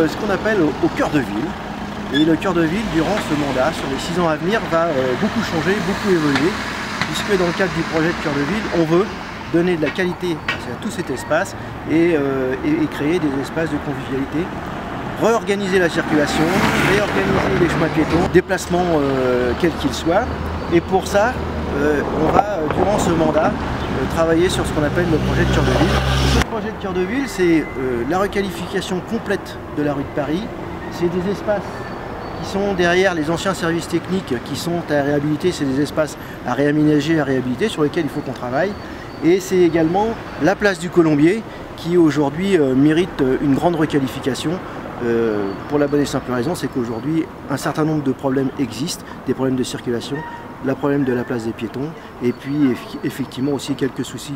ce qu'on appelle au cœur de ville. Et le cœur de ville, durant ce mandat, sur les 6 ans à venir, va beaucoup changer, beaucoup évoluer, puisque dans le cadre du projet de cœur de ville, on veut donner de la qualité à tout cet espace et créer des espaces de convivialité, réorganiser la circulation, réorganiser les chemins piétons, déplacements quels qu'ils soient. Et pour ça, on va, durant ce mandat, travailler sur ce qu'on appelle le projet de cœur de ville. Ce projet de cœur de ville, c'est la requalification complète de la rue de Paris. C'est des espaces qui sont derrière les anciens services techniques qui sont à réhabiliter, c'est des espaces à réaménager, à réhabiliter, sur lesquels il faut qu'on travaille. Et c'est également la place du Colombier qui aujourd'hui mérite une grande requalification. Pour la bonne et simple raison, c'est qu'aujourd'hui un certain nombre de problèmes existent, des problèmes de circulation, le problème de la place des piétons et puis effectivement aussi quelques soucis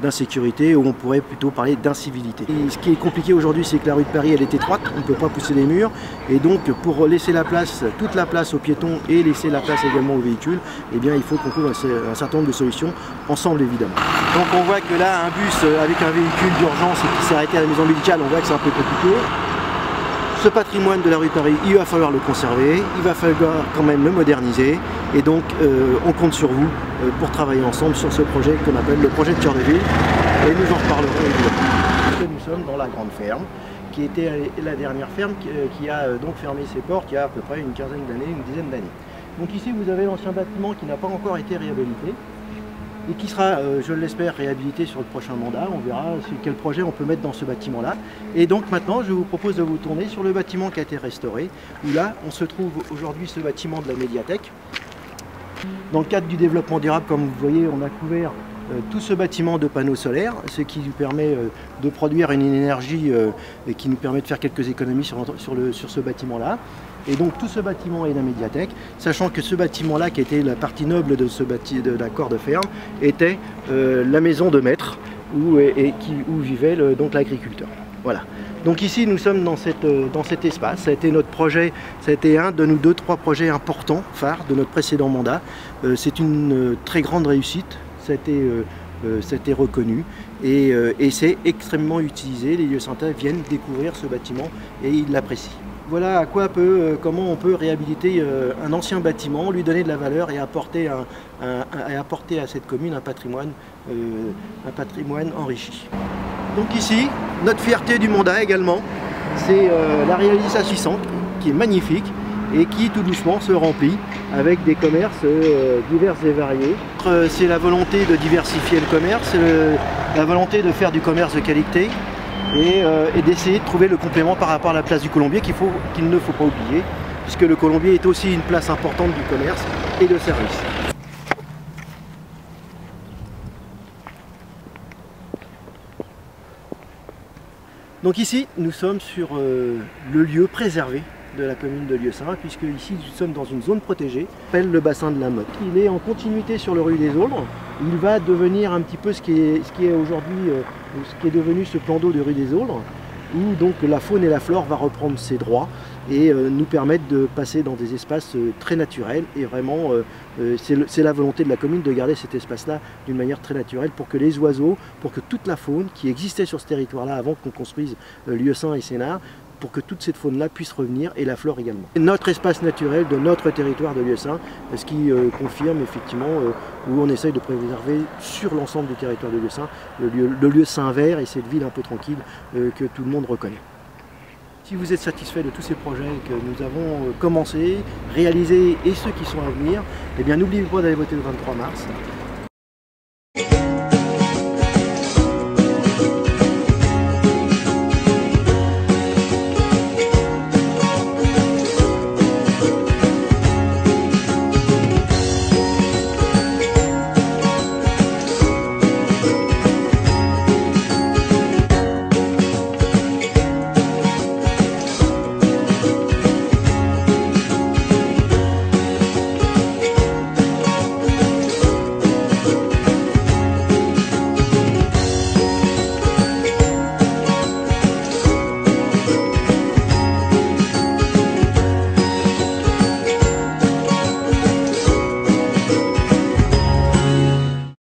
d'insécurité, où on pourrait plutôt parler d'incivilité. Ce qui est compliqué aujourd'hui, c'est que la rue de Paris elle est étroite, on ne peut pas pousser les murs, et donc pour laisser la place, toute la place aux piétons et laisser la place également aux véhicules, eh bien il faut qu'on trouve un certain nombre de solutions ensemble évidemment. Donc on voit que là un bus avec un véhicule d'urgence qui s'est arrêté à la maison médicale, on voit que c'est un peu compliqué. Ce patrimoine de la rue de Paris, il va falloir le conserver, il va falloir quand même le moderniser, et donc on compte sur vous pour travailler ensemble sur ce projet qu'on appelle le projet de cœur de ville, et nous en reparlerons évidemment. Nous sommes dans la grande ferme, qui était la dernière ferme qui a donc fermé ses portes il y a à peu près une quinzaine d'années, une dizaine d'années. Donc ici vous avez l'ancien bâtiment qui n'a pas encore été réhabilité, et qui sera, je l'espère, réhabilité sur le prochain mandat. On verra quel projet on peut mettre dans ce bâtiment-là. Et donc maintenant, je vous propose de vous tourner sur le bâtiment qui a été restauré, où là, on se trouve aujourd'hui ce bâtiment de la médiathèque. Dans le cadre du développement durable, comme vous voyez, on a couvert tout ce bâtiment de panneaux solaires, ce qui nous permet de produire une énergie et qui nous permet de faire quelques économies sur ce bâtiment-là. Et donc tout ce bâtiment est la médiathèque, sachant que ce bâtiment-là, qui était la partie noble de la corps de ferme, était la maison de maître où vivait donc l'agriculteur. Voilà. Donc ici nous sommes dans cet espace, ça a été notre projet, ça a été un de nos 2-3 projets importants, phares de notre précédent mandat. C'est une très grande réussite, ça a été reconnu et c'est extrêmement utilisé. Les Lieusaintais viennent découvrir ce bâtiment et ils l'apprécient. Voilà à comment on peut réhabiliter un ancien bâtiment, lui donner de la valeur et apporter à cette commune un patrimoine enrichi. Donc ici, notre fierté du mandat également, c'est la réalisation qui est magnifique et qui tout doucement se remplit avec des commerces divers et variés. C'est la volonté de diversifier le commerce, la volonté de faire du commerce de qualité, et d'essayer de trouver le complément par rapport à la place du Colombier qu'il ne faut pas oublier, puisque le Colombier est aussi une place importante du commerce et de service. Donc ici, nous sommes sur le lieu préservé de la commune de Lieusaint, puisque ici nous sommes dans une zone protégée, s'appelle le bassin de la Motte. Il est en continuité sur le rue des Aulnes. Il va devenir un petit peu ce qui est aujourd'hui, ce qui est devenu ce plan d'eau de rue des Aulnes, où donc la faune et la flore va reprendre ses droits et nous permettre de passer dans des espaces très naturels. Et vraiment, c'est la volonté de la commune de garder cet espace-là d'une manière très naturelle pour que les oiseaux, pour que toute la faune qui existait sur ce territoire-là avant qu'on construise Lieusaint et Sénart, pour que toute cette faune-là puisse revenir, et la flore également. Notre espace naturel de notre territoire de Lieusaint, ce qui confirme effectivement où on essaye de préserver sur l'ensemble du territoire de Lieusaint le Lieusaint vert et cette ville un peu tranquille que tout le monde reconnaît. Si vous êtes satisfait de tous ces projets que nous avons commencé, réalisés et ceux qui sont à venir, eh bien n'oubliez pas d'aller voter le 23 mars.